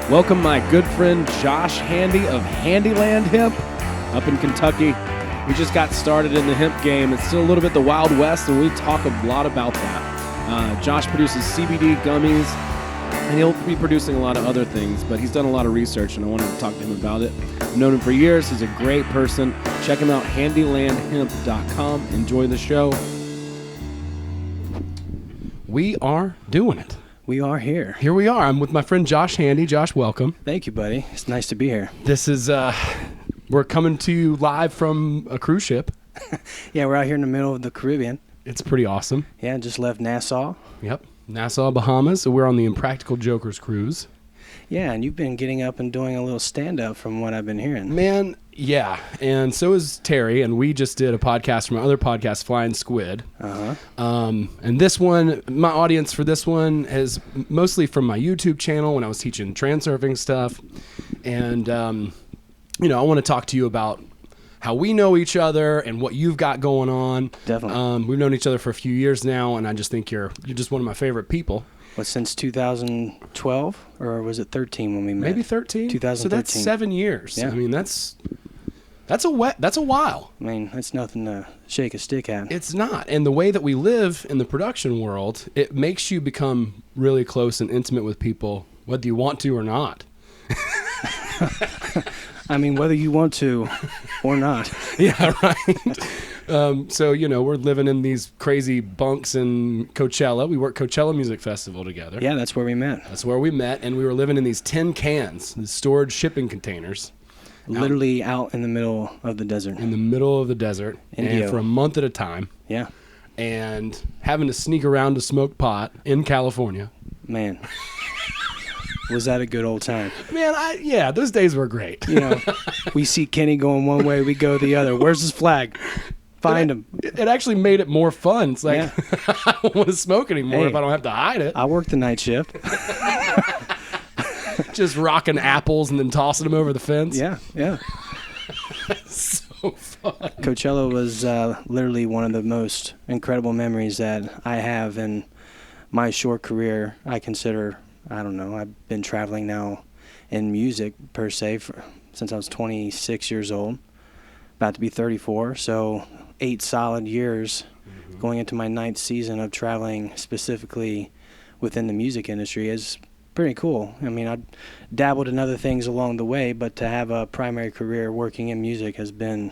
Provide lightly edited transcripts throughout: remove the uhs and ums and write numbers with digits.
Welcome my good friend Josh Handy of Handyland Hemp up in Kentucky. We just got started in the hemp game. It's still a little bit the Wild West, and we talk a lot about that. Josh produces CBD gummies, and he'll be producing a lot of other things, but he's done a lot of research, and I wanted to talk to him about it. I've known him for years. He's a great person. Check him out, handylandhemp.com. Enjoy the show. We are doing it. We are here. Here we are. I'm with my friend Josh Handy. Josh, welcome. Thank you, buddy. It's nice to be here. This is, we're coming to you live from a cruise ship. Yeah, we're out here in the middle of the Caribbean. It's pretty awesome. Yeah, just left Nassau. Yep. Nassau, Bahamas. So we're on the Impractical Jokers cruise. Yeah, and you've been getting up and doing a little stand-up from what I've been hearing. Man, yeah. And so is Terry, and we just did a podcast from our other podcast, Flying Squid. And this one, my audience for this one is mostly from my YouTube channel when I was teaching transurfing stuff. And, you know, I want to talk to you about how we know each other and what you've got going on. Definitely. We've known each other for a few years now, and I just think you're just one of my favorite people. What, since 2012? Or was it 13 when we met? Maybe 13. 2013. So that's 7 years. Yeah. I mean, that's a while. I mean, that's nothing to shake a stick at. It's not. And the way that we live in the production world, it makes you become really close and intimate with people, whether you want to or not. I mean, whether you want to or not. Yeah, right. So, you know, we're living in these crazy bunks in Coachella. We work Coachella Music Festival together. Yeah, that's where we met. That's where we met, and we were living in these tin cans, these storage shipping containers. Literally out in the middle of the desert. In the middle of the desert. Indio. And for a month at a time. Yeah. And having to sneak around to smoke pot in California. Man. Was that a good old time? Man, yeah, those days were great. You know, we see Kenny going one way, we go the other. Where's his flag? Find him. It actually made it more fun. It's like, yeah. I don't want to smoke anymore if I don't have to hide it. I work the night shift. Just rocking apples and then tossing them over the fence. Yeah, yeah. So fun. Coachella was literally one of the most incredible memories that I have in my short career. I consider, I don't know, I've been traveling now in music per se since I was 26 years old, about to be 34, so 8 solid years going into my 9th season of traveling specifically within the music industry is pretty cool. I mean, I dabbled in other things along the way, but to have a primary career working in music has been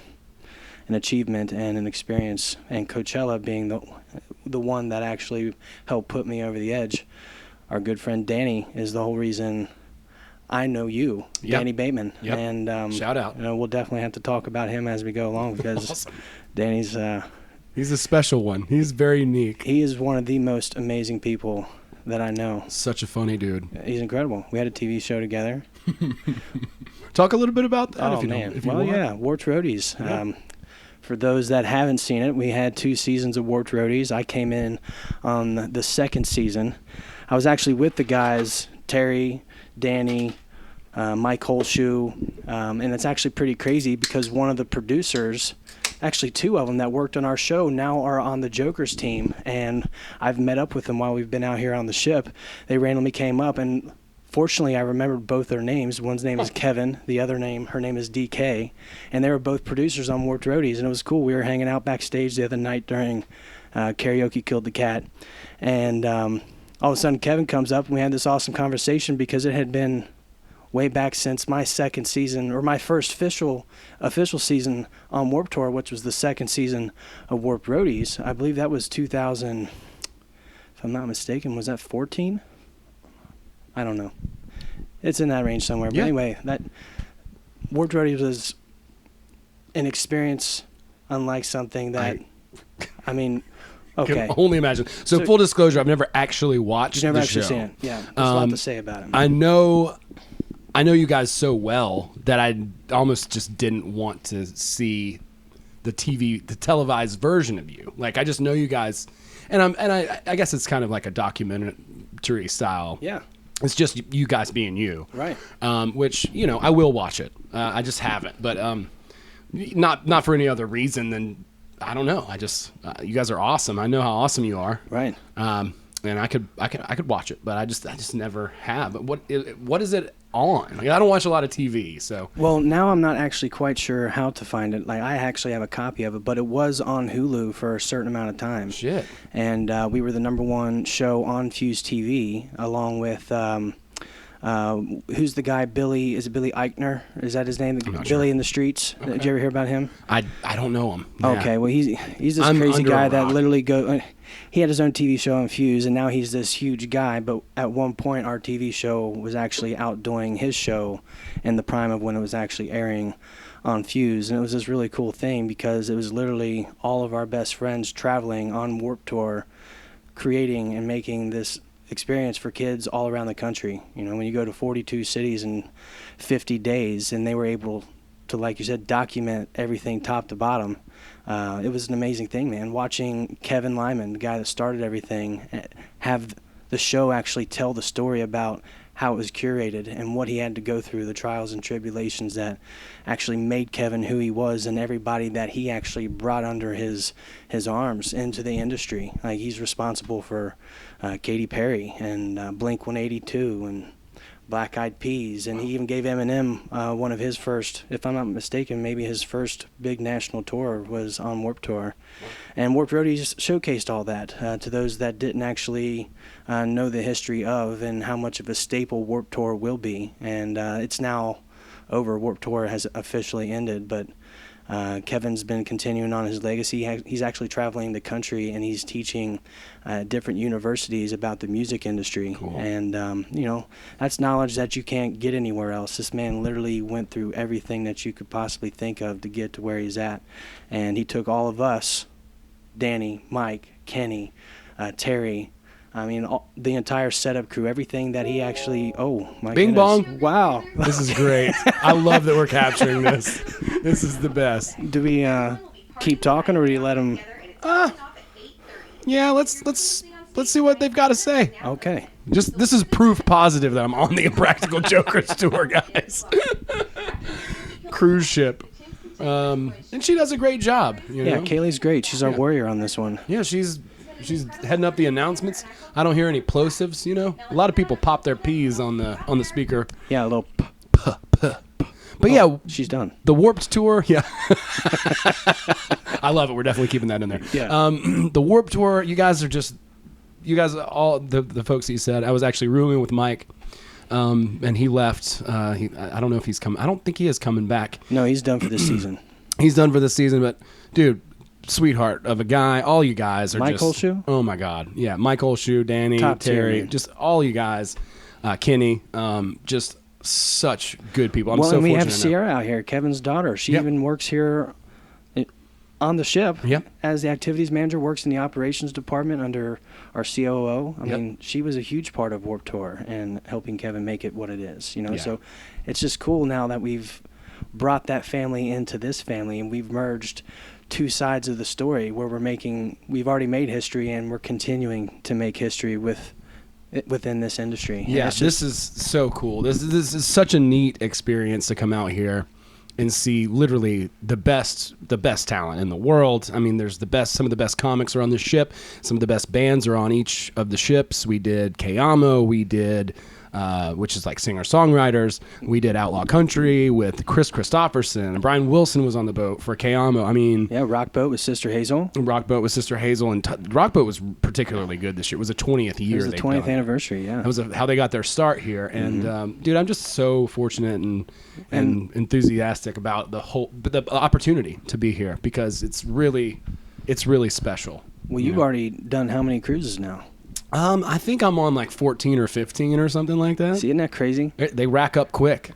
an achievement and an experience, and Coachella being the one that actually helped put me over the edge. Our good friend Danny is the whole reason I know you, Yep. Danny Bateman. Yep. And shout out. You know, we'll definitely have to talk about him as we go along because Awesome. Danny's he's a special one. He's very unique. he is one of the most amazing people that I know. Such a funny dude. He's incredible. We had a TV show together. Talk a little bit about that Oh, if you man. don't. If you Well, want. yeah, Warped Roadies. Yeah. For those that haven't seen it, we had 2 seasons of Warped Roadies. I came in on the 2nd season. I was actually with the guys, Terry, Danny, Mike Holshoe, and it's actually pretty crazy because one of the producers, actually 2 of them that worked on our show, now are on the Jokers team, and I've met up with them while we've been out here on the ship. They randomly came up, and fortunately I remembered both their names. One's name is Kevin, the other name, her name is DK, and they were both producers on Warped Roadies, and it was cool. We were hanging out backstage the other night during Karaoke Killed the Cat, and all of a sudden Kevin comes up, and we had this awesome conversation because it had been way back since my 2nd season, or my first official season on Warped Tour, which was the 2nd season of Warped Roadies. I believe that was 2000, if I'm not mistaken, was that 14? I don't know. It's in that range somewhere. But anyway, that Warped Roadies was an experience unlike something that, I mean, okay. Can only imagine. So full disclosure, I've never actually watched You've never the actually show. seen it. Yeah, there's a lot to say about it. I know you guys so well that I almost just didn't want to see the televised version of you. Like, I just know you guys, and I guess it's kind of like a documentary style. Yeah. It's just you guys being you. Right. Which, you know, I will watch it. I just haven't, but not for any other reason than, I don't know. I just, you guys are awesome. I know how awesome you are. Right. and I could watch it, but I just never have. But what is it on? Like, I don't watch a lot of TV, so. Well, now I'm not actually quite sure how to find it. Like, I actually have a copy of it, but it was on Hulu for a certain amount of time. Shit. And we were the #1 show on Fuse TV, along with who's the guy? Billy? Is it Billy Eichner? Is that his name? Billy sure. in the Streets. Okay. Did you ever hear about him? I don't know him. Yeah. Okay, well he's this I'm crazy under a guy that rock. literally he had his own TV show on Fuse, and now he's this huge guy. But at one point, our TV show was actually outdoing his show in the prime of when it was actually airing on Fuse, and it was this really cool thing because it was literally all of our best friends traveling on Warped Tour, creating and making this experience for kids all around the country. You know, when you go to 42 cities in 50 days, and they were able to, like you said, document everything top to bottom. It was an amazing thing, man. Watching Kevin Lyman, the guy that started everything, have the show actually tell the story about how it was curated and what he had to go through, the trials and tribulations that actually made Kevin who he was, and everybody that he actually brought under his arms into the industry. Like, he's responsible for Katy Perry and Blink-182 and Black Eyed Peas, and he even gave Eminem one of his first, if I'm not mistaken, maybe his first big national tour was on Warped Tour. And Warped Roadies showcased all that to those that didn't actually know the history of and how much of a staple Warped Tour will be. And it's now over. Warped Tour has officially ended, but Kevin's been continuing on his legacy. He's actually traveling the country, and he's teaching different universities about the music industry. Cool. And, you know, that's knowledge that you can't get anywhere else. This man literally went through everything that you could possibly think of to get to where he's at. And he took all of us, Danny, Mike, Kenny, Terry, I mean, the entire setup crew, everything that he actually, oh, my Bing goodness. bong. Wow. This is great. I love that we're capturing this. This is the best. Do we keep talking, or do you let him? Yeah, let's see what they've got to say. Okay. This is proof positive that I'm on the Impractical Jokers tour, guys. Cruise ship. And she does a great job. You know? Yeah, Kaylee's great. She's our warrior on this one. Yeah, she's heading up the announcements. I don't hear any plosives, you know. A lot of people pop their P's on the speaker. Yeah, a little But yeah, she's done. The Warped Tour, yeah. I love it. We're definitely keeping that in there. Yeah. The Warped Tour, you guys, all the folks that you said, I was actually rooming with Mike, and he left. I don't know if he's coming. I don't think he is coming back. No, he's done for this season. He's done for this season, but dude, sweetheart of a guy. All you guys are Mike Olshoe? Oh my God. Yeah. Mike Olshoe, Danny, Top Terry, tier. just all you guys, Kenny, just such good people. I'm Well, so and we fortunate. have Sierra out here, Kevin's daughter. She Yep. even works here on the ship Yep. as the activities manager, works in the operations department under our COO. I Yep. mean, she was a huge part of Warped Tour and helping Kevin make it what it is, you know. Yeah. So it's just cool now that we've brought that family into this family, and we've merged two sides of the story where we've already made history, and we're continuing to make history within this industry. Yeah, this is so cool. This is such a neat experience to come out here and see literally the best talent in the world. I mean, some of the best comics are on this ship. Some of the best bands are on each of the ships. We did Kayamo. We did, which is like singer-songwriters. We did Outlaw Country with Chris Christopherson. And Brian Wilson was on the boat for Kayamo. I mean... Yeah, Rockboat with Sister Hazel. Rockboat with Sister Hazel. And Rockboat was particularly good this year. It was the 20th year. It was the 20th anniversary, yeah. That was how they got their start here. And, dude, I'm just so fortunate and enthusiastic about the opportunity to be here, because it's really special. Well, you've already done how many cruises now? I think I'm on like 14 or 15 or something like that. See, isn't that crazy? They rack up quick,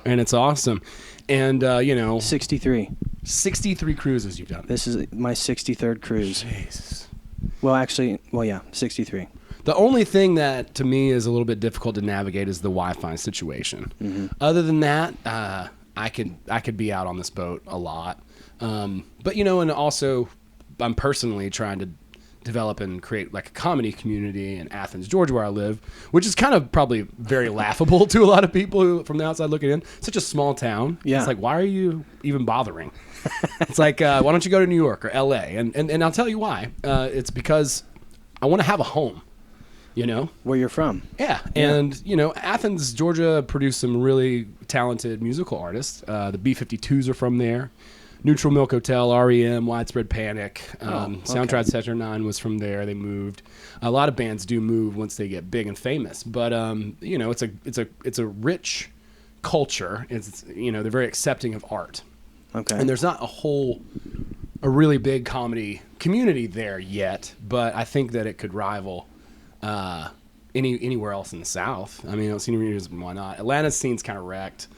and it's awesome. And, 63. 63 cruises you've done. This is my 63rd cruise. Jesus. Well, actually, 63. The only thing that to me is a little bit difficult to navigate is the Wi-Fi situation. Mm-hmm. Other than that, I could be out on this boat a lot. But and also I'm personally trying to develop and create like a comedy community in Athens, Georgia, where I live, which is kind of probably very laughable to a lot of people who from the outside looking in. Such a small town. Yeah. It's like, why are you even bothering? It's like, why don't you go to New York or LA? And I'll tell you why. It's because I want to have a home. you know? Where you're from. Yeah. And, you know, Athens, Georgia produced some really talented musical artists. The B-52s are from there. Neutral Milk Hotel, REM, Widespread Panic, Soundtrack Sector 9 was from there. They moved. A lot of bands do move once they get big and famous, but you know, it's a rich culture. It's, you know, they're very accepting of art. Okay. And there's not a really big comedy community there yet, but I think that it could rival anywhere else in the South. I mean, I don't see any reason why not. Atlanta's scene's kind of wrecked.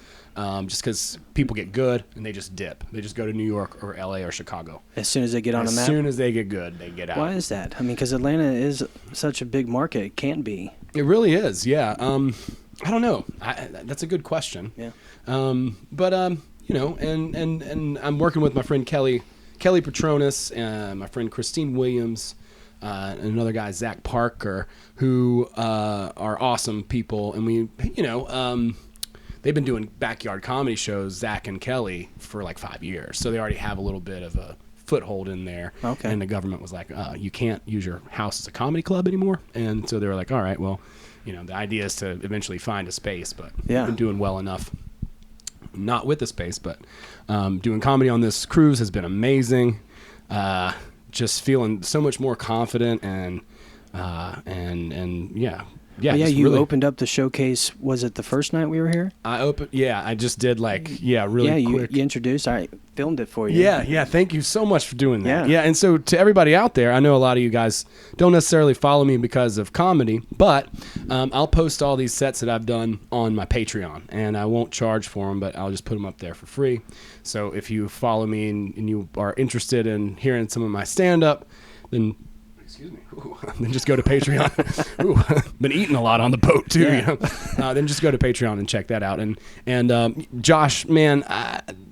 Just because people get good and they just dip. They just go to New York or LA or Chicago. As soon as they get on a map? As soon as they get good, they get out. Why is that? I mean, because Atlanta is such a big market. It can be. It really is, yeah. I don't know. That's a good question. Yeah. But, you know, and I'm working with my friend Kelly Petronas, and my friend Christine Williams, and another guy, Zach Parker, who are awesome people. And we, you know... they've been doing backyard comedy shows, Zach and Kelly, for like 5 years. So they already have a little bit of a foothold in there. Okay. And the government was like, you can't use your house as a comedy club anymore. And so they were like, all right, well, you know, the idea is to eventually find a space, but we've been doing well enough. Not with the space, but doing comedy on this cruise has been amazing. Just feeling so much more confident and yeah. Yeah, you really opened up the showcase. Was it the first night we were here? I just did quick. You introduced. I filmed it for you. Yeah. Thank you so much for doing that. Yeah, and so to everybody out there, I know a lot of you guys don't necessarily follow me because of comedy, but I'll post all these sets that I've done on my Patreon, and I won't charge for them, but I'll just put them up there for free. So if you follow me and you are interested in hearing some of my stand-up, then... Excuse me. Then just go to Patreon. Been eating a lot on the boat too. Yeah. You know? Then just go to Patreon and check that out. And Josh, man,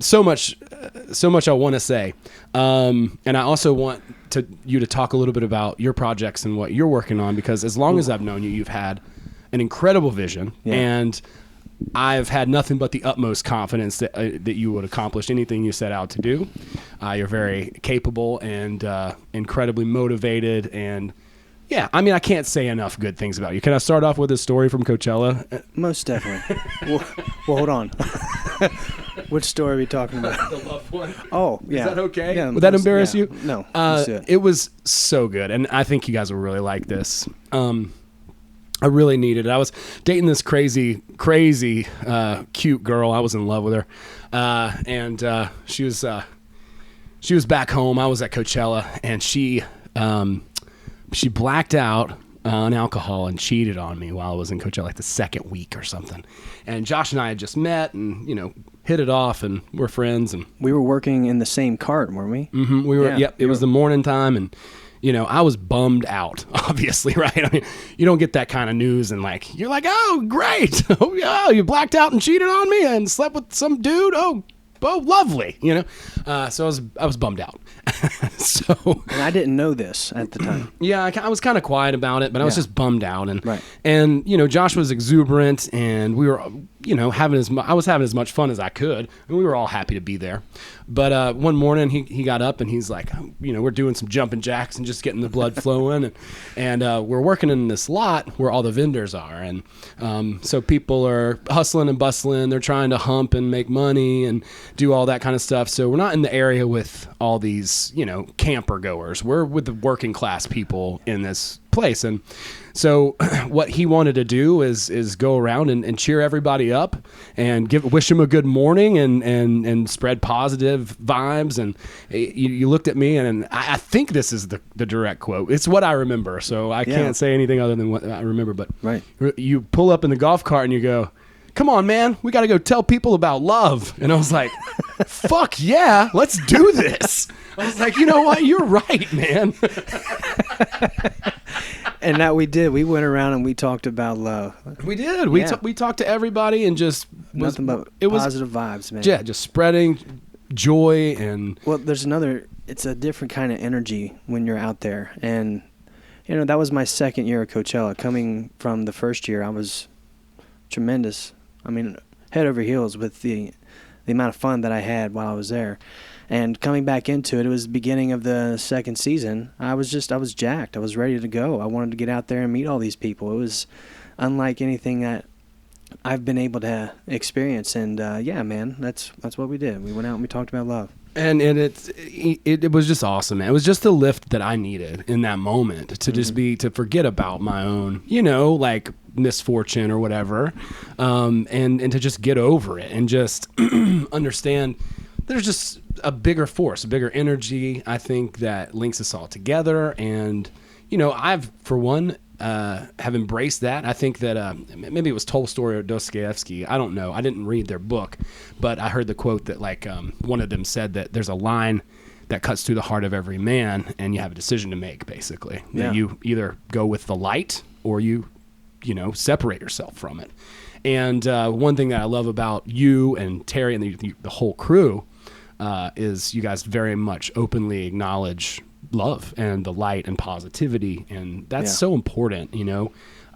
so much I want to say. And I also want you to talk a little bit about your projects and what you're working on, because as long as I've known you, you've had an incredible vision, and I've had nothing but the utmost confidence that you would accomplish anything you set out to do. You're very capable and incredibly motivated, and yeah, I mean, I can't say enough good things about you. Can I start off with a story from Coachella? Most definitely. well, hold on. Which story are we talking about? The love one. Oh, yeah. Is that okay? Yeah, Would that embarrass you? No. Let's do it. It was so good, and I think you guys will really like this. I really needed it. I was dating this crazy, cute girl. I was in love with her, and she was back home. I was at Coachella, and she blacked out on alcohol and cheated on me while I was in Coachella, like the second week or something. And Josh and I had just met, and hit it off, and we're friends. And we were working in the same cart, weren't we? Mm-hmm, we were. Yeah, yep. It was the morning time, and. I was bummed out, obviously, right? I mean, you don't get that kind of news and you're like, oh, great. Oh, yeah, you blacked out and cheated on me and slept with some dude. Oh, lovely, So I was bummed out. And I didn't know this at the time. Yeah, I was kind of quiet about it, but I was just bummed out. And, right. And, Josh was exuberant, and we were, I was having as much fun as I could, and we were all happy to be there. But one morning he got up and he's like, we're doing some jumping jacks and just getting the blood flowing. And we're working in this lot where all the vendors are. And so people are hustling and bustling. They're trying to hump and make money and do all that kind of stuff. So we're not in the area with all these, camper goers. We're with the working class people in this place. And so what he wanted to do is go around and cheer everybody up and wish them a good morning and spread positive vibes. And you looked at me, and I think this is the direct quote. It's what I remember, so I can't say anything other than what I remember. But right. You pull up in the golf cart and you go, come on, man, we got to go tell people about love. And I was like, fuck yeah, let's do this. I was like, you know what? You're right, man. And that we did. We went around and we talked about love. We did. We talked to everybody and just nothing but positive vibes, man. Yeah, just spreading joy and. Well, it's a different kind of energy when you're out there, and that was my second year at Coachella. Coming from the first year, I was tremendous. I mean, head over heels with the amount of fun that I had while I was there. And coming back into it, it was the beginning of the second season. I was jacked. I was ready to go. I wanted to get out there and meet all these people. It was unlike anything that I've been able to experience. And yeah, man, that's what we did. We went out and we talked about love. And it was just awesome, man. It was just the lift that I needed in that moment to just to forget about my own, like misfortune or whatever, and to just get over it and just understand there's just a bigger force, a bigger energy, I think, that links us all together. And, I've, for one, have embraced that. I think that maybe it was Tolstoy or Dostoevsky. I don't know. I didn't read their book, but I heard the quote that one of them said that there's a line that cuts through the heart of every man, and you have a decision to make, basically. Yeah. That you either go with the light or you separate yourself from it. And one thing that I love about you and Terry and the whole crew is you guys very much openly acknowledge love and the light and positivity, and that's so important.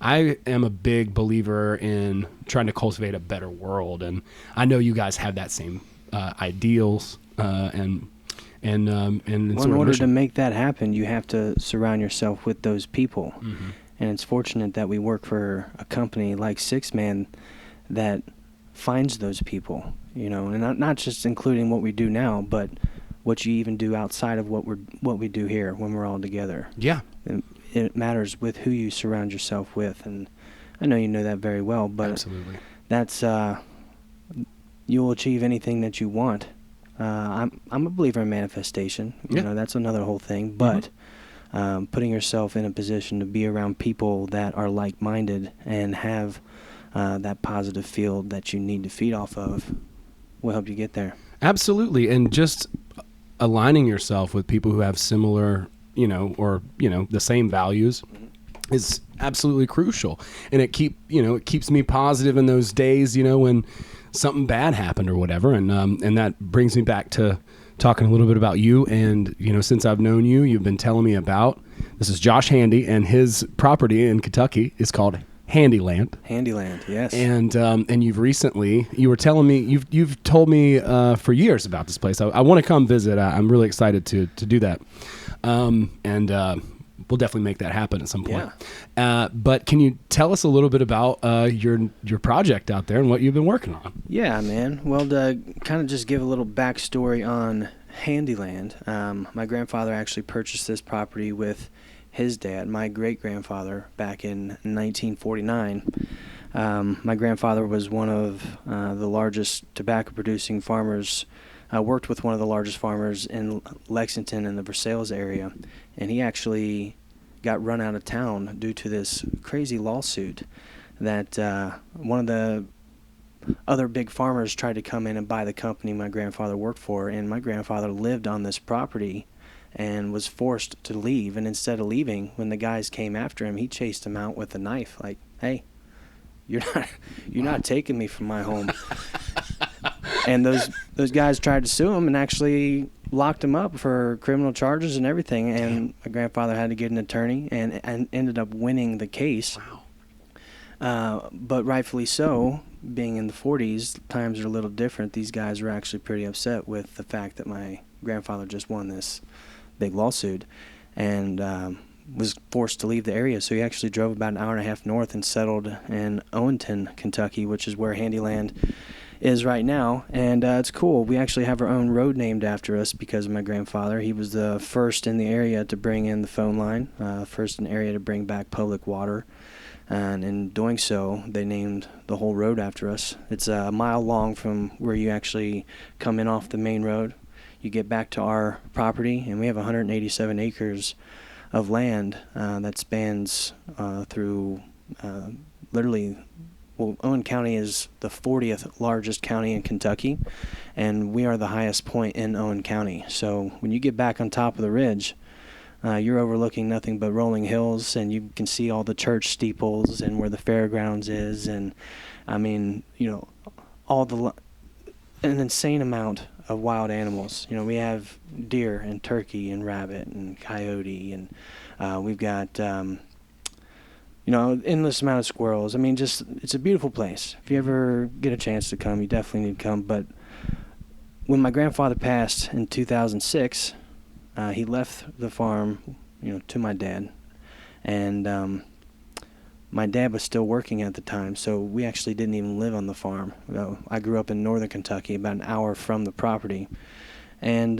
I am a big believer in trying to cultivate a better world, and I know you guys have that same ideals and in order to make that happen, you have to surround yourself with those people. Mm-hmm. And it's fortunate that we work for a company like Six Man that finds those people, and not just including what we do now, but what you even do outside of what we do here when we're all together. Yeah. It matters with who you surround yourself with, and I know you know that very well, but absolutely. That's you'll achieve anything that you want. I'm a believer in manifestation. That's another whole thing, but putting yourself in a position to be around people that are like-minded and have that positive field that you need to feed off of will help you get there. Absolutely. And just aligning yourself with people who have similar, the same values is absolutely crucial. And it keeps me positive in those days, when something bad happened or whatever. And that brings me back to talking a little bit about you. And, since I've known you, you've been telling me about, this is Josh Handy, and his property in Kentucky is called Handyland. Handyland, yes. And you were telling me, you've told me for years about this place. I want to come visit. I'm really excited to do that. And we'll definitely make that happen at some point. Yeah. But can you tell us a little bit about your project out there and what you've been working on? Yeah, man. Well, to kind of just give a little backstory on Handyland, my grandfather actually purchased this property with his dad, my great-grandfather, back in 1949. My grandfather was one of the largest tobacco-producing farmers, worked with one of the largest farmers in Lexington and the Versailles area, and he actually got run out of town due to this crazy lawsuit that one of the other big farmers tried to come in and buy the company my grandfather worked for, and my grandfather lived on this property and was forced to leave. And instead of leaving, when the guys came after him, he chased them out with a knife, like, "Hey, you're not taking me from my home." And those guys tried to sue him and actually locked him up for criminal charges and everything. And my grandfather had to get an attorney and ended up winning the case. Wow. But rightfully so, being in the 40s, times are a little different. These guys were actually pretty upset with the fact that my grandfather just won this big lawsuit and was forced to leave the area. So he actually drove about an hour and a half north and settled in Owenton, Kentucky, which is where Handyland is right now. And it's cool. We actually have our own road named after us because of my grandfather. He was the first in the area to bring in the phone line, first in the area to bring back public water. And in doing so, they named the whole road after us. It's a mile long from where you actually come in off the main road. You get back to our property, and we have 187 acres of land that spans through literally, well, Owen County is the 40th largest county in Kentucky, and we are the highest point in Owen County. So when you get back on top of the ridge, you're overlooking nothing but rolling hills, and you can see all the church steeples and where the fairgrounds is, and I mean, an insane amount of wild animals. We have deer and turkey and rabbit and coyote, and we've got endless amount of squirrels. I mean, just it's a beautiful place. If you ever get a chance to come, you definitely need to come. But when my grandfather passed in 2006, he left the farm, to my dad, and my dad was still working at the time, so we actually didn't even live on the farm. I grew up in northern Kentucky, about an hour from the property, and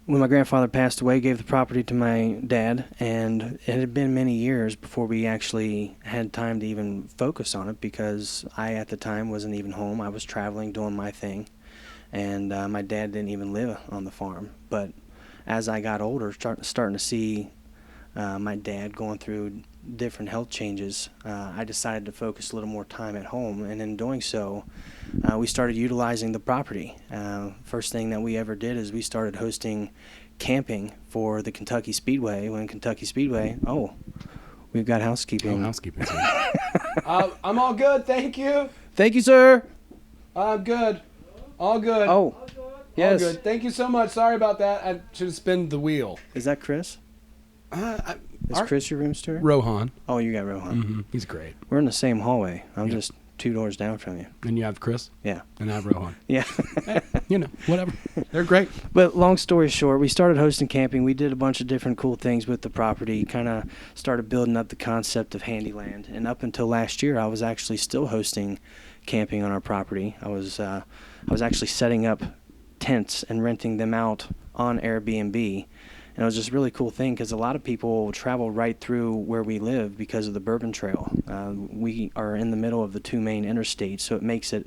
when my grandfather passed away, gave the property to my dad, and it had been many years before we actually had time to even focus on it because I, at the time, wasn't even home. I was traveling, doing my thing, and my dad didn't even live on the farm. But as I got older, starting to see my dad going through different health changes, I decided to focus a little more time at home, and in doing so, we started utilizing the property. First thing that we ever did is we started hosting camping for the Kentucky Speedway. When Kentucky Speedway, we've got housekeeping. Housekeeping. I'm all good, thank you. Thank you, sir. I'm good. All good. Oh, yes. All good. Thank you so much. Sorry about that. I should have spinned the wheel. Is that Chris? Is Chris your room steward? Rohan. Oh, you got Rohan. Mm-hmm. He's great. We're in the same hallway. I'm just 2 doors down from you. And you have Chris? Yeah. And I have Rohan. Yeah. Whatever. They're great. But long story short, we started hosting camping. We did a bunch of different cool things with the property, kind of started building up the concept of Handyland. And up until last year, I was actually still hosting camping on our property. I was actually setting up tents and renting them out on Airbnb. And it was just a really cool thing because a lot of people travel right through where we live because of the Bourbon Trail. We are in the middle of the 2 main interstates, so it makes it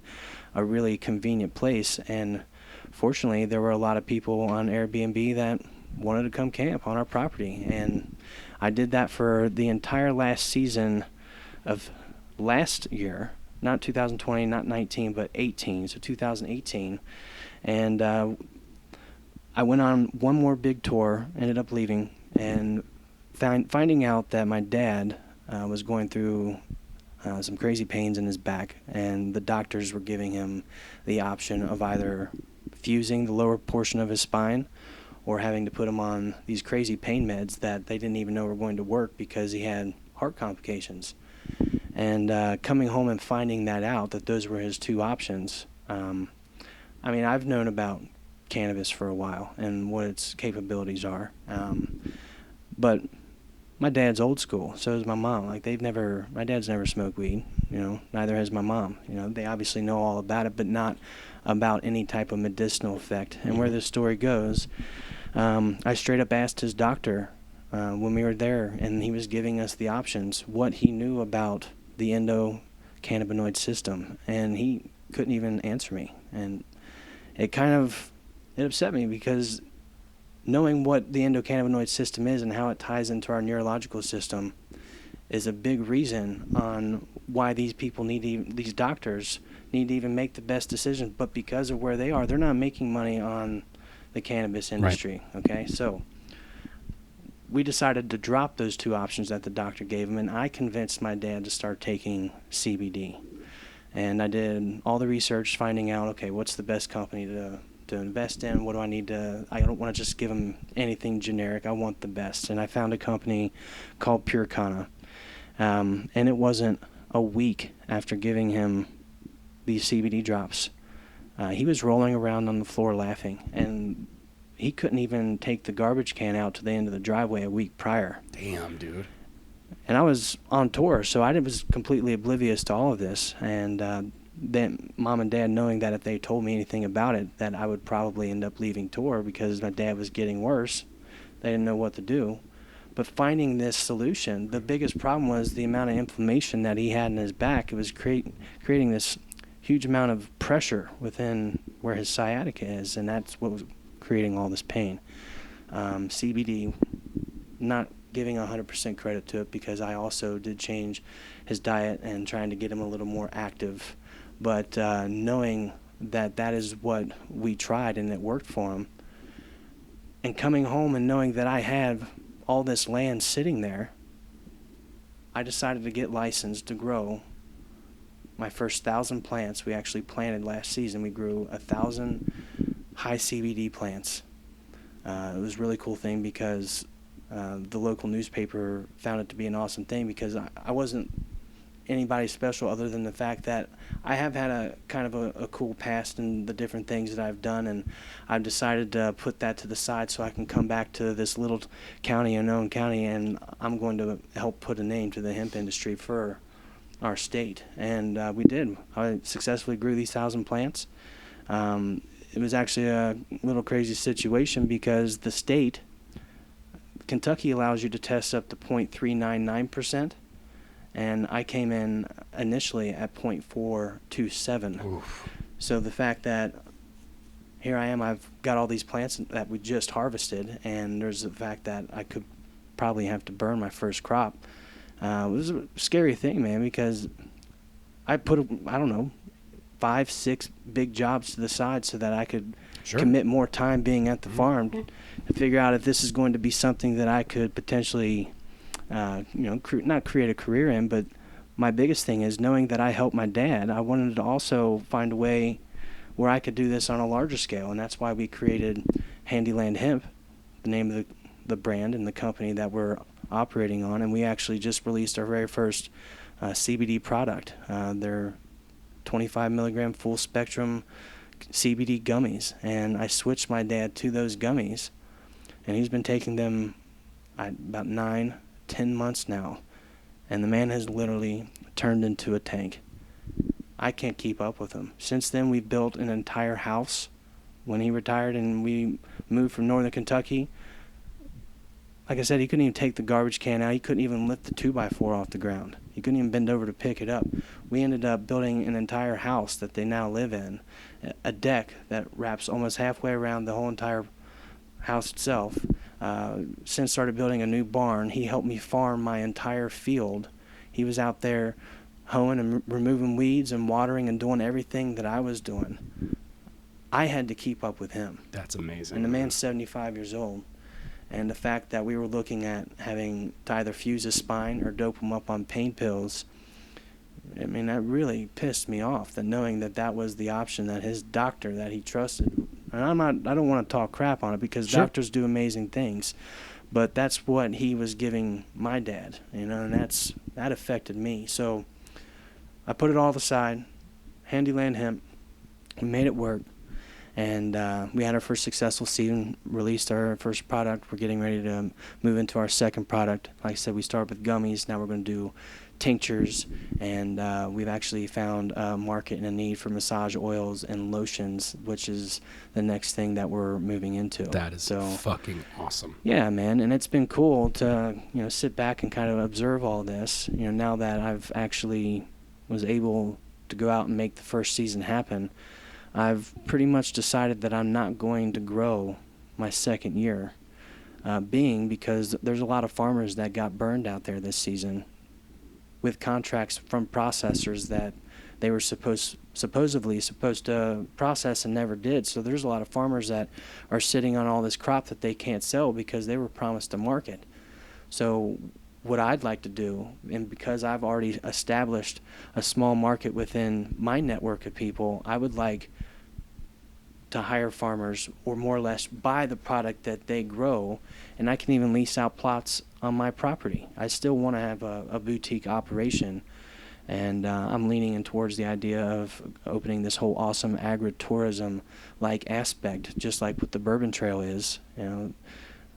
a really convenient place. And fortunately, there were a lot of people on Airbnb that wanted to come camp on our property. And I did that for the entire last season of last year, not 2020, not 19, but 18, so 2018. And I went on one more big tour, ended up leaving, and finding out that my dad was going through some crazy pains in his back, and the doctors were giving him the option of either fusing the lower portion of his spine or having to put him on these crazy pain meds that they didn't even know were going to work because he had heart complications. And coming home and finding that out, that those were his 2 options, I've known about cannabis for a while and what its capabilities are, but my dad's old school, so is my mom. Like, my dad's never smoked weed, neither has my mom. They obviously know all about it, but not about any type of medicinal effect. And where this story goes, I straight up asked his doctor when we were there, and he was giving us the options, what he knew about the endocannabinoid system, and he couldn't even answer me. And it upset me because knowing what the endocannabinoid system is and how it ties into our neurological system is a big reason on why these doctors need to even make the best decision. But because of where they are, they're not making money on the cannabis industry. Right. Okay, so we decided to drop those 2 options that the doctor gave him, and I convinced my dad to start taking CBD. And I did all the research, finding out, okay, what's the best company to invest in? What do I need to? I don't want to just give him anything generic. I want the best. And I found a company called PureKana. And it wasn't a week after giving him these CBD drops. He was rolling around on the floor laughing, and he couldn't even take the garbage can out to the end of the driveway a week prior. Damn, dude. And I was on tour, so I was completely oblivious to all of this. And then Mom and Dad, knowing that if they told me anything about it, that I would probably end up leaving tour because my dad was getting worse. They didn't know what to do. But finding this solution, the biggest problem was the amount of inflammation that he had in his back. It was creating this huge amount of pressure within where his sciatica is, and that's what was creating all this pain. CBD, not giving 100% credit to it because I also did change his diet and trying to get him a little more active. But knowing that that is what we tried and it worked for him, and coming home and knowing that I had all this land sitting there, I decided to get licensed to grow my first 1,000 plants. We actually planted last season. We grew 1,000 high CBD plants. It was a really cool thing because the local newspaper found it to be an awesome thing because I wasn't anybody special other than the fact that I have had a kind of a cool past in the different things that I've done, and I've decided to put that to the side so I can come back to this little county, unknown county, and I'm going to help put a name to the hemp industry for our state. And we did. I successfully grew these 1,000 plants. It was actually a little crazy situation because the state, Kentucky, allows you to test up to 0.399%, and I came in initially at 0.427. Oof. So the fact that here I am, I've got all these plants that we just harvested, and there's the fact that I could probably have to burn my first crop. It was a scary thing, man, because I put, I don't know, 5, 6 big jobs to the side so that I could commit more time being at the farm to figure out if this is going to be something that I could potentially, not create a career in. But my biggest thing is knowing that I helped my dad. I wanted to also find a way where I could do this on a larger scale, and that's why we created Handyland Hemp, the name of the brand and the company that we're operating on. And we actually just released our very first CBD product. They're 25 milligram full spectrum CBD gummies, and I switched my dad to those gummies, and he's been taking them about 9-10 months now, and the man has literally turned into a tank. I can't keep up with him. Since then, we've built an entire house. When he retired and we moved from northern Kentucky, like I said, he couldn't even take the garbage can out. He couldn't even lift the 2x4 off the ground. He couldn't even bend over to pick it up. We ended up building an entire house that they now live in, a deck that wraps almost halfway around the whole entire house itself. Since started building a new barn, he helped me farm my entire field. He was out there hoeing and removing weeds and watering and doing everything that I was doing. I had to keep up with him. That's amazing. And the man's 75 years old. And the fact that we were looking at having to either fuse his spine or dope him up on pain pills, I mean, that really pissed me off, that knowing that that was the option that his doctor that he trusted. And I don't want to talk crap on it because doctors do amazing things, but that's what he was giving my dad, and that affected me. So I put it all aside, Handyland Hemp, we made it work. And we had our first successful season, released our first product. We're getting ready to move into our second product. Like I said, we started with gummies. Now we're going to do tinctures. And we've actually found a market and a need for massage oils and lotions, which is the next thing that we're moving into. That is fucking awesome. Yeah, man. And it's been cool to sit back and kind of observe all this. Now that I've actually was able to go out and make the first season happen, I've pretty much decided that I'm not going to grow my second year, because there's a lot of farmers that got burned out there this season with contracts from processors that they were supposedly supposed to process and never did. So there's a lot of farmers that are sitting on all this crop that they can't sell because they were promised a market. So what I'd like to do, and because I've already established a small market within my network of people, I would like to hire farmers or more or less buy the product that they grow, and I can even lease out plots on my property. I still want to have a boutique operation, and I'm leaning in towards the idea of opening this whole awesome agritourism-like aspect, just like what the Bourbon Trail is.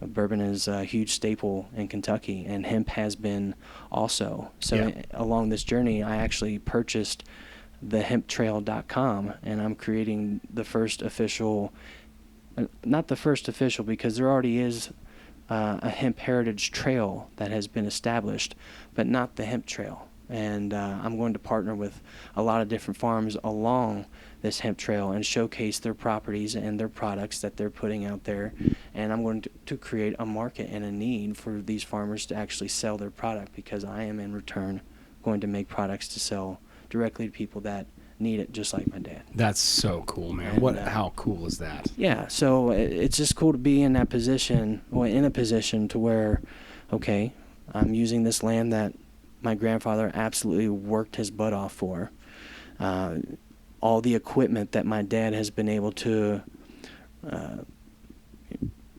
Bourbon is a huge staple in Kentucky, and hemp has been also. So along this journey, I actually purchased thehemptrail.com, and I'm creating the first official, not the first official because there already is a hemp heritage trail that has been established, but not the hemp trail. And I'm going to partner with a lot of different farms along this hemp trail and showcase their properties and their products that they're putting out there. And I'm going to create a market and a need for these farmers to actually sell their product, because I am in return going to make products to sell directly to people that need it, just like my dad. That's so cool, man. And how cool is that? Yeah, so it's just cool to be in that position, in a position to where, okay, I'm using this land that my grandfather absolutely worked his butt off for. All the equipment that my dad has been able to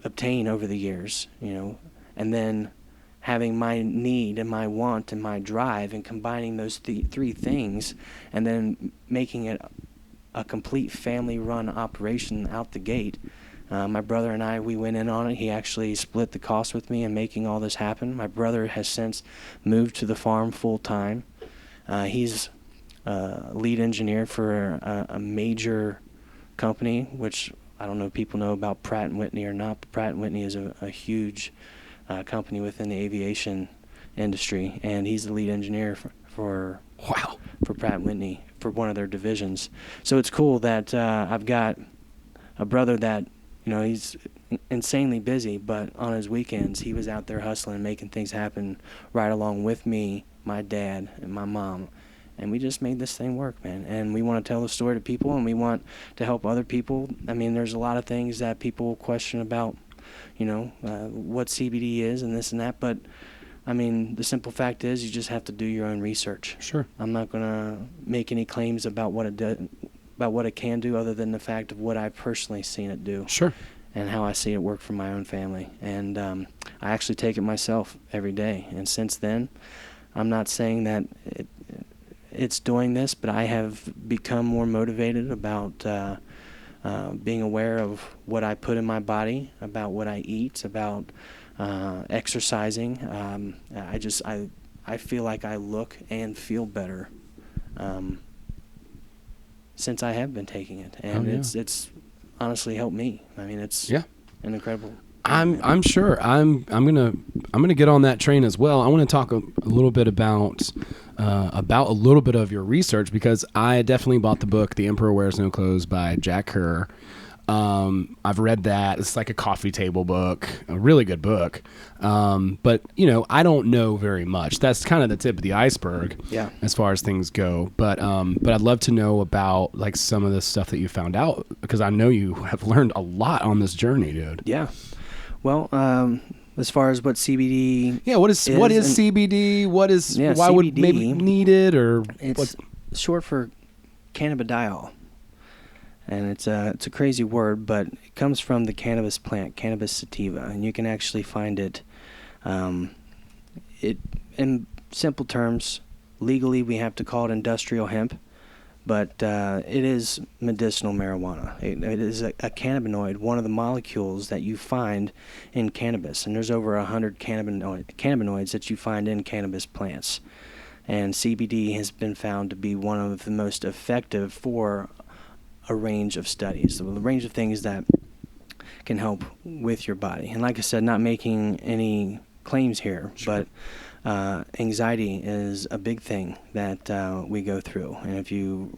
obtain over the years, and then having my need and my want and my drive and combining those three things and then making it a complete family-run operation out the gate. My brother and I, we went in on it. He actually split the cost with me in making all this happen. My brother has since moved to the farm full-time. He's lead engineer for a major company, which I don't know if people know about Pratt & Whitney or not, but Pratt & Whitney is a huge company within the aviation industry, and he's the lead engineer for Pratt & Whitney for one of their divisions. So it's cool that I've got a brother that, he's insanely busy, but on his weekends he was out there hustling and making things happen right along with me, my dad, and my mom. And we just made this thing work, man. And we want to tell the story to people, and we want to help other people. I mean, there's a lot of things that people question about, what CBD is and this and that. But, I mean, the simple fact is you just have to do your own research. Sure. I'm not going to make any claims about what it does, about what it can do, other than the fact of what I've personally seen it do. Sure. And how I see it work for my own family. And I actually take it myself every day. And since then, I'm not saying that it's doing this, but I have become more motivated about being aware of what I put in my body, about what I eat, about exercising. I feel like I look and feel better since I have been taking it, and it's honestly helped me. I mean, it's an incredible. I'm sure. I'm gonna get on that train as well. I want to talk a little bit about a little bit of your research, because I definitely bought the book The Emperor Wears No Clothes by Jack Kerr. I've read that. It's like a coffee table book, a really good book. But I don't know very much. That's kind of the tip of the iceberg, as far as things go. But I'd love to know about like some of the stuff that you found out, because I know you have learned a lot on this journey, dude. Yeah. Well, as far as what CBD, what is CBD? Why CBD, would maybe need it, or it's short for cannabidiol, and it's a crazy word, but it comes from the cannabis plant, Cannabis sativa, and you can actually find it. It in simple terms, legally we have to call it industrial hemp. But it is medicinal marijuana. It is a cannabinoid, one of the molecules that you find in cannabis. And there's over 100 cannabinoids that you find in cannabis plants. And CBD has been found to be one of the most effective for a range of studies, a range of things that can help with your body. And like I said, not making any claims here, but anxiety is a big thing that we go through, and if you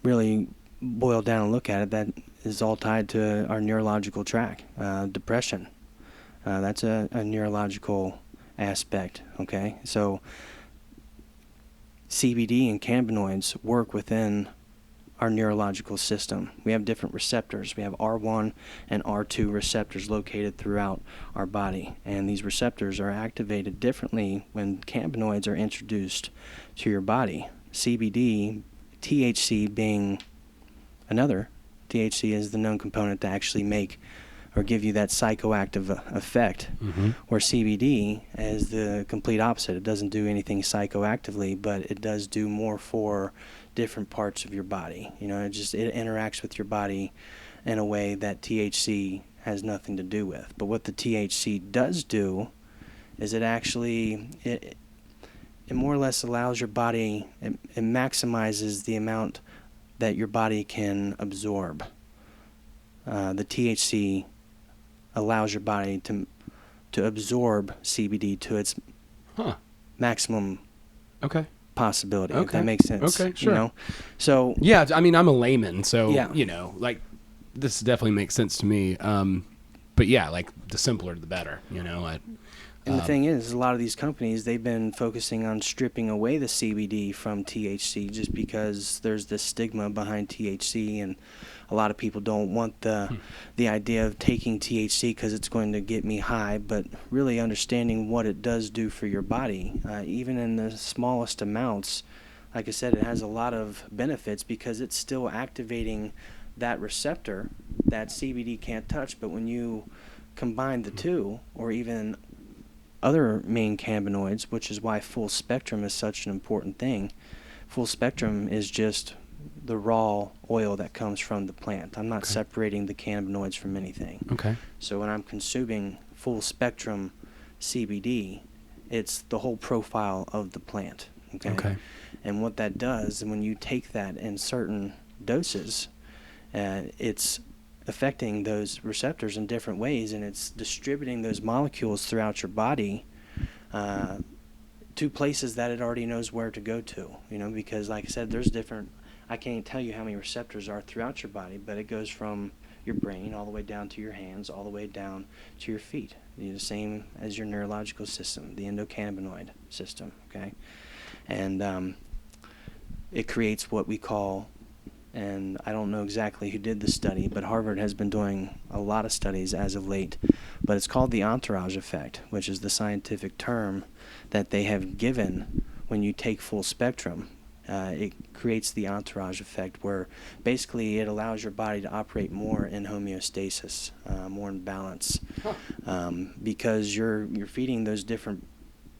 really boil down and look at it, that is all tied to our neurological tract. Depression, that's a neurological aspect. Okay, so CBD and cannabinoids work within our neurological system. We have different receptors. We have R1 and R2 receptors located throughout our body, and these receptors are activated differently when cannabinoids are introduced to your body. CBD, THC being another. THC is the known component to actually make or give you that psychoactive effect, where CBD is the complete opposite. It doesn't do anything psychoactively, but it does do more for different parts of your body. It interacts with your body in a way that THC has nothing to do with. But what the THC does do is it more or less allows your body, it maximizes the amount that your body can absorb. The THC allows your body to absorb CBD to its maximum possibility, if that makes sense. Okay, sure. So yeah, I mean, I'm a layman, so like this definitely makes sense to me. But yeah, like the simpler the better, And the thing is, a lot of these companies, they've been focusing on stripping away the CBD from THC just because there's this stigma behind THC, and a lot of people don't want the idea of taking THC because it's going to get me high, but really understanding what it does do for your body, even in the smallest amounts. Like I said, it has a lot of benefits because it's still activating that receptor that CBD can't touch, but when you combine the two, or even other main cannabinoids, which is why full spectrum is such an important thing. Full spectrum is just the raw oil that comes from the plant. I'm not separating the cannabinoids from anything. Okay. So when I'm consuming full spectrum CBD, it's the whole profile of the plant. Okay. And what that does, and when you take that in certain doses, it's affecting those receptors in different ways, and it's distributing those molecules throughout your body to places that it already knows where to go to. Because like I said, there's different. I can't tell you how many receptors are throughout your body, but it goes from your brain all the way down to your hands, all the way down to your feet. The same as your neurological system, the endocannabinoid system. Okay, and it creates what we call, and I don't know exactly who did the study, but Harvard has been doing a lot of studies as of late, but it's called the entourage effect, which is the scientific term that they have given when you take full spectrum. It creates the entourage effect, where basically it allows your body to operate more in homeostasis, more in balance, because you're feeding those different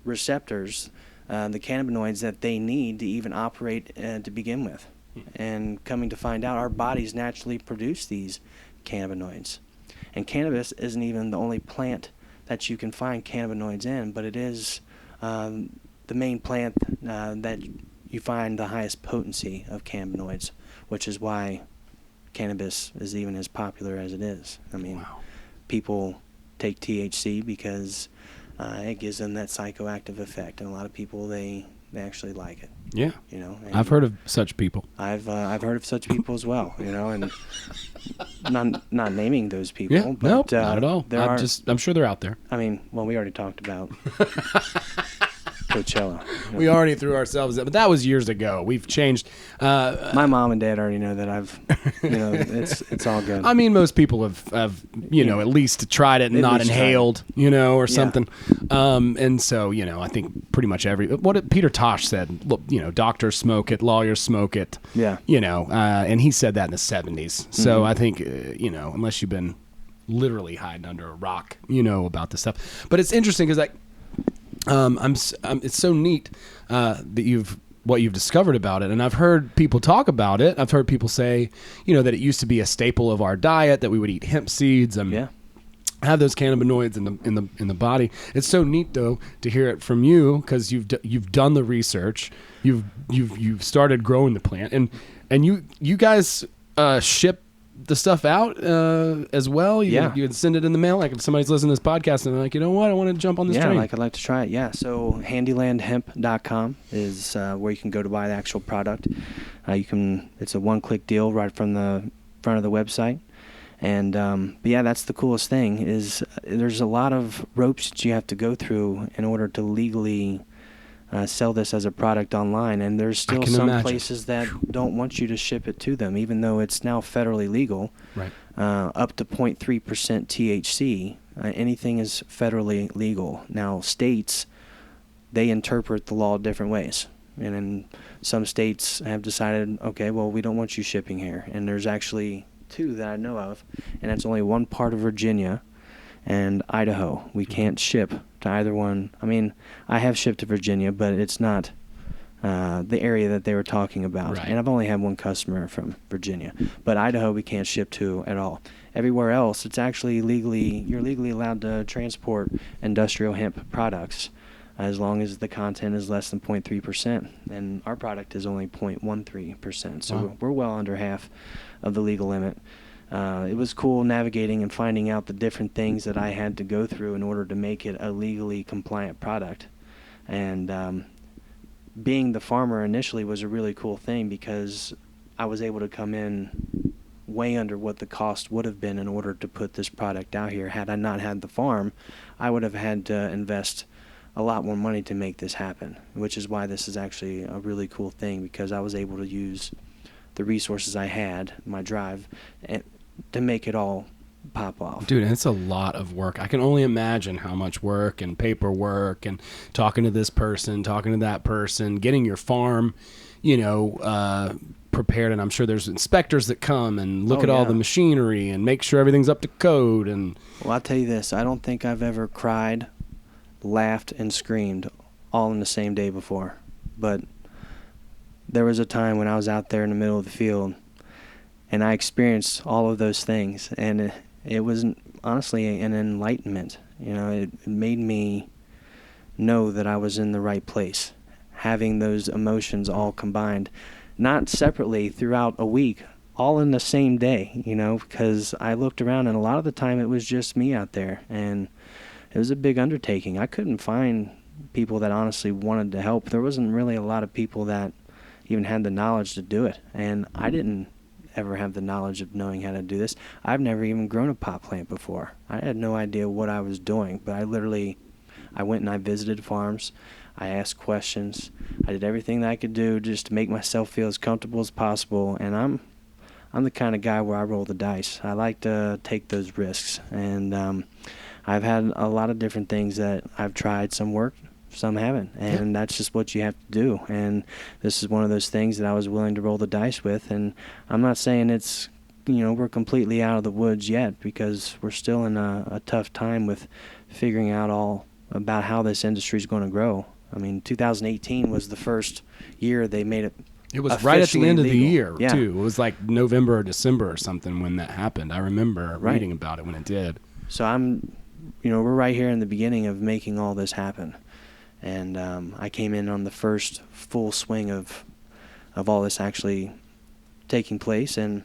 receptors the cannabinoids that they need to even operate to begin with. And coming to find out, our bodies naturally produce these cannabinoids. And cannabis isn't even the only plant that you can find cannabinoids in, but it is the main plant that you find the highest potency of cannabinoids, which is why cannabis is even as popular as it is. I mean, people take THC because it gives them that psychoactive effect, and a lot of people they actually like it. Yeah, and I've heard of such people. I've heard of such people as well. And not naming those people. Yeah, but, nope, not at all. I'm sure they're out there. I mean, well, we already talked about Coachella. We already threw ourselves in, but that was years ago. We've changed. My mom and dad already know that I've, it's all good. I mean, most people have at least tried it and not inhaled, or something. And so, I think pretty much what Peter Tosh said, look, doctors smoke it, lawyers smoke it. Yeah. And he said that in the 70s. So I think, unless you've been literally hiding under a rock, about this stuff. But it's interesting because it's so neat that what you've discovered about it, and I've heard people talk about it. I've heard people say, that it used to be a staple of our diet, that we would eat hemp seeds and have those cannabinoids in the body. It's so neat though to hear it from you, because you've done the research, you've started growing the plant, and you guys ship the stuff out as well. You can send it in the mail. Like if somebody's listening to this podcast and they're like, you know what, I want to jump on this train. I'd like to try it. Yeah. So handylandhemp.com is where you can go to buy the actual product. It's a one-click deal right from the front of the website. And that's the coolest thing is there's a lot of ropes that you have to go through in order to legally sell this as a product online, and there's still some places that don't want you to ship it to them, even though it's now federally legal. Right. Up to 0.3% THC, anything is federally legal. Now, states, they interpret the law different ways, and in some states have decided, okay, well, we don't want you shipping here, and there's actually 2 that I know of, and that's only one part of Virginia and Idaho. We can't ship to either one. I mean, I have shipped to Virginia, but it's not the area that they were talking about. Right. And I've only had one customer from Virginia. But Idaho we can't ship to at all. Everywhere else, it's actually you're legally allowed to transport industrial hemp products as long as the content is less than 0.3%. And our product is only 0.13%. So we're well under half of the legal limit. It was cool navigating and finding out the different things that I had to go through in order to make it a legally compliant product. And being the farmer initially was a really cool thing because I was able to come in way under what the cost would have been in order to put this product out here. Had I not had the farm, I would have had to invest a lot more money to make this happen, which is why this is actually a really cool thing, because I was able to use the resources I had, my drive, to make it all pop off. Dude, it's a lot of work. I can only imagine how much work and paperwork and talking to this person, talking to that person, getting your farm, prepared. And I'm sure there's inspectors that come and look at all the machinery and make sure everything's up to code. And well, I'll tell you this, I don't think I've ever cried laughed, and screamed all in the same day before. But there was a time when I was out there in the middle of the field, and I experienced all of those things, and it was honestly an enlightenment. It made me know that I was in the right place, having those emotions all combined, not separately throughout a week, all in the same day, because I looked around, and a lot of the time it was just me out there, and it was a big undertaking. I couldn't find people that honestly wanted to help. There wasn't really a lot of people that even had the knowledge to do it, and I didn't ever have the knowledge of knowing how to do this. I've never even grown a pot plant before. I had no idea what I was doing, but I went and I visited farms. I asked questions. I did everything that I could do just to make myself feel as comfortable as possible, and I'm the kind of guy where I roll the dice. I like to take those risks, and I've had a lot of different things that I've tried. Some worked, some haven't, and that's just what you have to do. And this is one of those things that I was willing to roll the dice with. And I'm not saying it's, we're completely out of the woods yet, because we're still in a tough time with figuring out all about how this industry is going to grow. I mean, 2018 was the first year they made it. It was right at the end of the year, yeah. too. It was like November or December or something when that happened. I remember reading about it when it did. So we're right here in the beginning of making all this happen. And I came in on the first full swing of all this actually taking place, and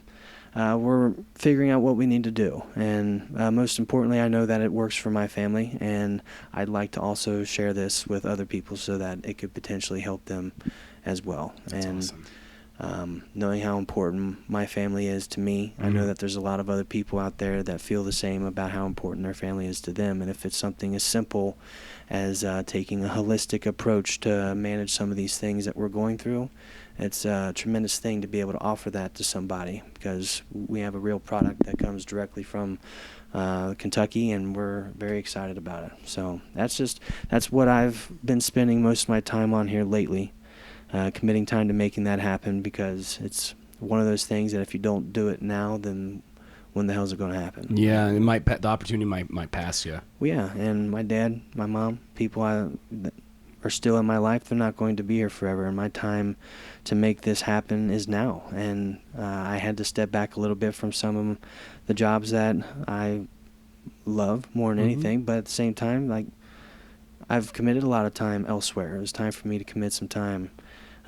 we're figuring out what we need to do. And most importantly, I know that it works for my family, and I'd like to also share this with other people so that it could potentially help them as well. That's and awesome. Knowing how important my family is to me, I know that there's a lot of other people out there that feel the same about how important their family is to them. And if it's something as simple as taking a holistic approach to manage some of these things that we're going through, it's a tremendous thing to be able to offer that to somebody, because we have a real product that comes directly from Kentucky, and we're very excited about it. So that's what I've been spending most of my time on here lately. Committing time to making that happen, because it's one of those things that if you don't do it now, then when the hell is it going to happen? Yeah, the opportunity might pass you. Well, yeah, and my dad, my mom, people that are still in my life, they're not going to be here forever, and my time to make this happen is now. And I had to step back a little bit from some of the jobs that I love more than anything, but at the same time, I've committed a lot of time elsewhere. It was time for me to commit some time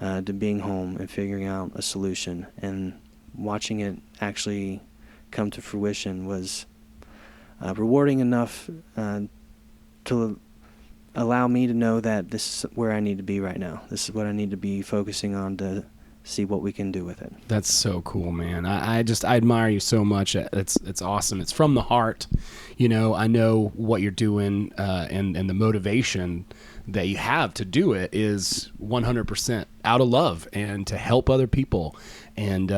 to being home and figuring out a solution, and watching it actually come to fruition was rewarding enough to allow me to know that this is where I need to be right now. This is what I need to be focusing on to see what we can do with it. That's so cool, man. I admire you so much. It's awesome. It's from the heart. I know what you're doing, and the motivation that you have to do it is 100% out of love and to help other people. And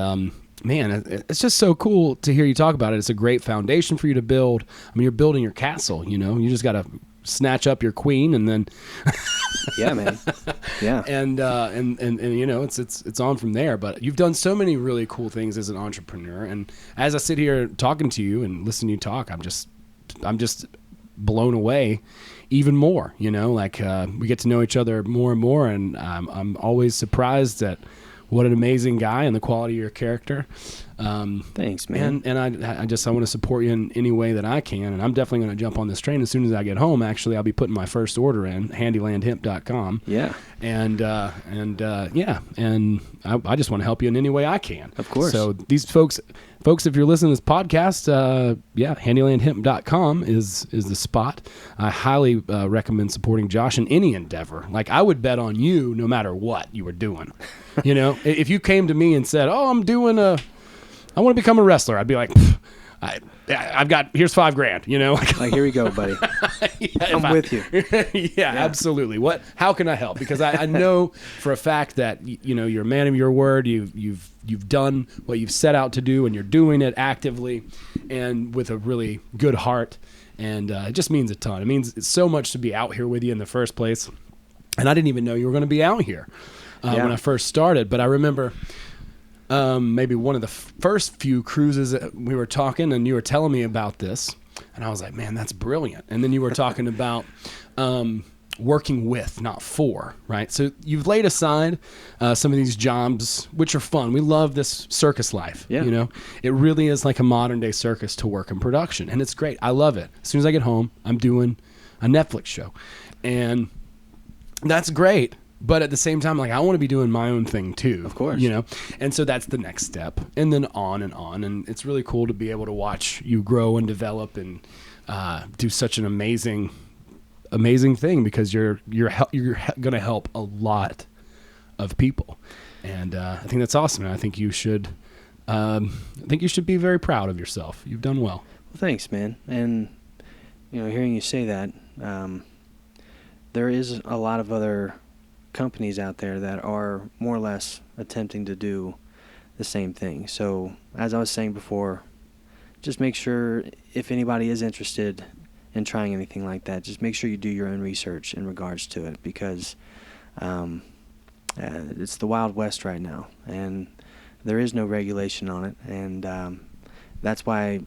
man, it's just so cool to hear you talk about it. It's a great foundation for you to build. I mean, you're building your castle. You just got to snatch up your queen, and then yeah, man. Yeah. And it's on from there. But you've done so many really cool things as an entrepreneur, and as I sit here talking to you and listening to you talk, I'm just blown away even more. We get to know each other more and more, and I'm always surprised at what an amazing guy and the quality of your character. Thanks, man. And I want to support you in any way that I can. And I'm definitely going to jump on this train as soon as I get home. Actually, I'll be putting my first order in, handylandhemp.com. Yeah. And I just want to help you in any way I can. Of course. So these folks, if you're listening to this podcast, handylandhemp.com is the spot. I highly recommend supporting Josh in any endeavor. I would bet on you no matter what you were doing. If you came to me and said, "Oh, I want to become a wrestler," I'd be like, here's $5,000, here we go, buddy. I'm with you. Yeah, absolutely. How can I help? Because I know for a fact that, you're a man of your word. You've done what you've set out to do, and you're doing it actively and with a really good heart. And it just means a ton. It means it's so much to be out here with you in the first place. And I didn't even know you were going to be out here when I first started. But I remember maybe one of the first few cruises that we were talking, and you were telling me about this. And I was like, man, that's brilliant. And then you were talking about working with, not for, right? So you've laid aside some of these jobs, which are fun. We love this circus life. Yeah. You know, it really is like a modern day circus to work in production. And it's great. I love it. As soon as I get home, I'm doing a Netflix show. And that's great. But at the same time, like, I want to be doing my own thing too. Of course. You know? And so that's the next step. And then on and on. And it's really cool to be able to watch you grow and develop and do such an amazing thing, because you're going to help a lot of people. And I think that's awesome. And I think you should be very proud of yourself. You've done well. Well, thanks, man. And, hearing you say that, there is a lot of other companies out there that are more or less attempting to do the same thing. So, as I was saying before, just make sure, if anybody is interested in trying anything like that, just make sure you do your own research in regards to it, because it's the Wild West right now, and there is no regulation on it, and that's why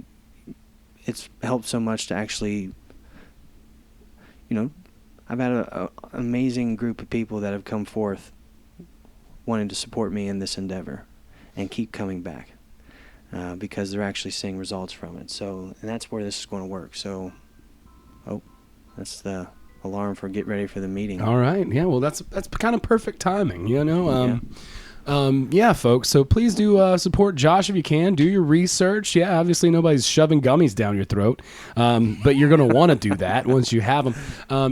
it's helped so much to actually, I've had an amazing group of people that have come forth wanting to support me in this endeavor and keep coming back because they're actually seeing results from it. So, and that's where this is going to work. So, that's the alarm for get ready for the meeting. All right. Yeah, well, that's kind of perfect timing, Yeah, folks. So please do support Josh if you can. Do your research. Yeah, obviously nobody's shoving gummies down your throat, but you're going to want to do that once you have them.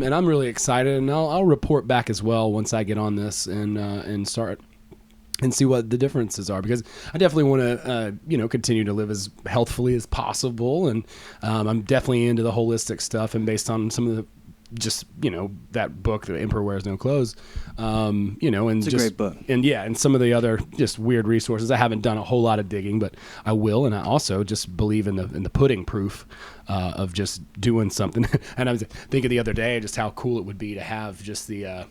And I'm really excited, and I'll report back as well once I get on this and start and see what the differences are, because I definitely want to, continue to live as healthfully as possible. And I'm definitely into the holistic stuff, and based on some of the that book, The Emperor Wears No Clothes, and it's just a great book. And some of the other just weird resources. I haven't done a whole lot of digging, but I will. And I also just believe in the pudding proof of just doing something. And I was thinking the other day just how cool it would be to have just the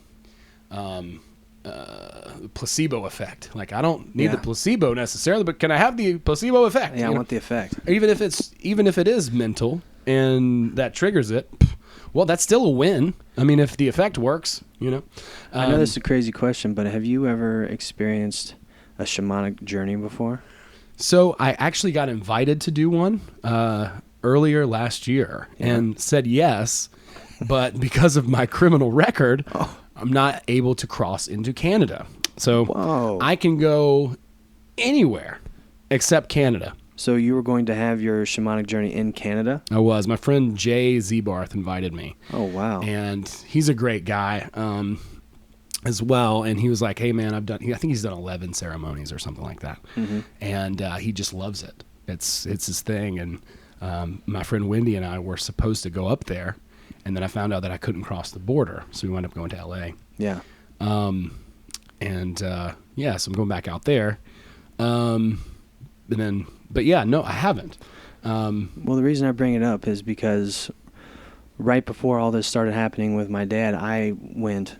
placebo effect. Like, I don't need the placebo necessarily, but can I have the placebo effect? Yeah, I want the effect. Even if it is mental and that triggers it, well, that's still a win. I mean, if the effect works, I know this is a crazy question, but have you ever experienced a shamanic journey before? So I actually got invited to do one earlier last year and said yes, but because of my criminal record, I'm not able to cross into Canada. So I can go anywhere except Canada. So you were going to have your shamanic journey in Canada? I was. My friend Jay Zebarth invited me. Oh, wow. And he's a great guy as well. And he was like, hey, man, I think he's done 11 ceremonies or something like that. Mm-hmm. And he just loves it. It's his thing. And my friend Wendy and I were supposed to go up there. And then I found out that I couldn't cross the border. So we wound up going to L.A. Yeah. So I'm going back out there. But yeah, no, I haven't. Well, the reason I bring it up is because right before all this started happening with my dad, I went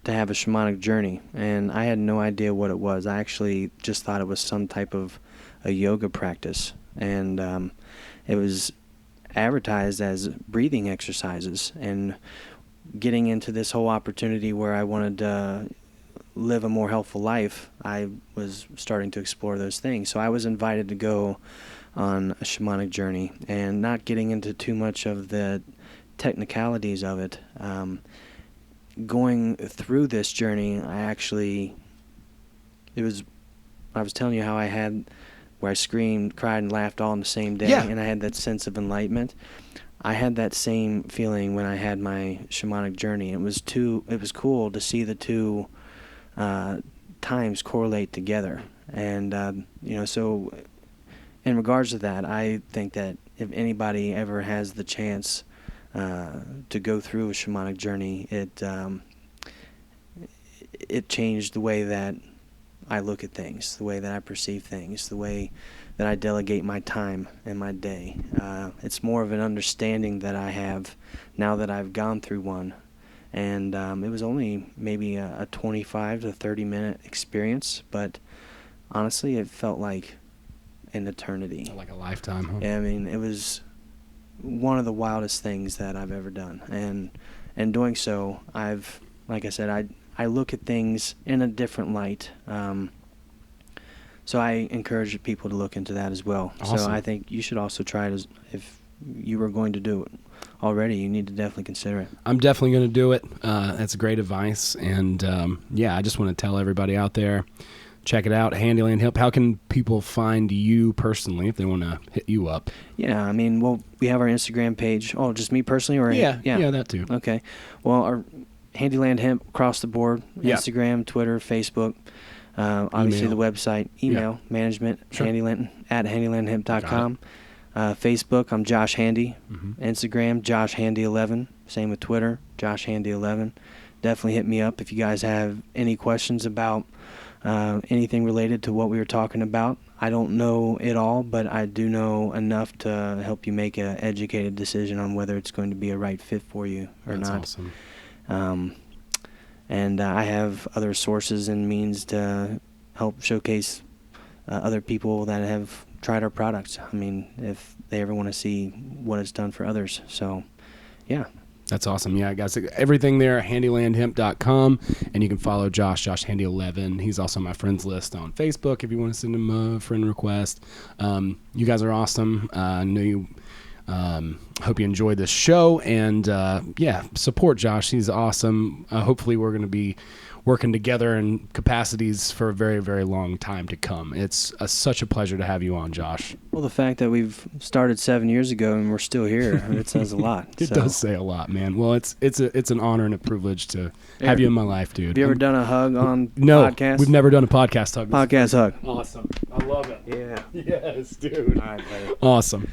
to have a shamanic journey, and I had no idea what it was. I actually just thought it was some type of a yoga practice, and it was advertised as breathing exercises, and getting into this whole opportunity where I wanted to live a more healthful life, I was starting to explore those things. So I was invited to go on a shamanic journey, and not getting into too much of the technicalities of it. Going through this journey, I was telling you how I had, where I screamed, cried, and laughed all in the same day, and I had that sense of enlightenment. I had that same feeling when I had my shamanic journey. It was cool to see the two times correlate together, and so in regards to that, I think that if anybody ever has the chance to go through a shamanic journey, it changed the way that I look at things, the way that I perceive things, the way that I delegate my time and my day. It's more of an understanding that I have now that I've gone through one. And it was only maybe a 25 to 30-minute experience, but honestly, it felt like an eternity. Like a lifetime, huh? Yeah, I mean, it was one of the wildest things that I've ever done, and doing so, like I said, I look at things in a different light. So I encourage people to look into that as well. Awesome. So I think you should also try it if you were going to do it already. You need to definitely consider it. I'm definitely going to do it. That's great advice. And I just want to tell everybody out there, check it out, Handyland Hemp. How can people find you personally if they want to hit you up? Yeah, I mean, we have our Instagram page. Oh, just me personally, or Yeah, that too. Okay. Well, our Handyland Hemp across the board: Instagram, Twitter, Facebook. Obviously, the website, email, management, Sure. handyland@handylandhemp.com. Facebook, I'm Josh Handy. Instagram, Josh Handy 11. Same with Twitter, Josh Handy 11. Definitely hit me up if you guys have any questions about anything related to what we were talking about. I don't know it all, but I do know enough to help you make an educated decision on whether it's going to be a right fit for you or That's not. Awesome. And I have other sources and means to help showcase other people that have tried our products. I mean, if they ever want to see what it's done for others. So, yeah. That's awesome. Yeah, guys, everything there at handylandhemp.com, and you can follow Josh Handy11. He's also on my friends list on Facebook if you want to send him a friend request. You guys are awesome. I know you. Hope you enjoyed this show, and support Josh. He's awesome. Hopefully we're going to be working together in capacities for a very, very long time to come. It's such a pleasure to have you on, Josh. Well, the fact that we've started 7 years ago and we're still here, it says a lot. It does say a lot, man. Well, it's an honor and a privilege to have you in my life, dude. Have you ever done a hug on No, podcast? we've never done a podcast hug. Podcast hug. Awesome. I love it. Yeah. Yes, dude. All right, buddy. Awesome.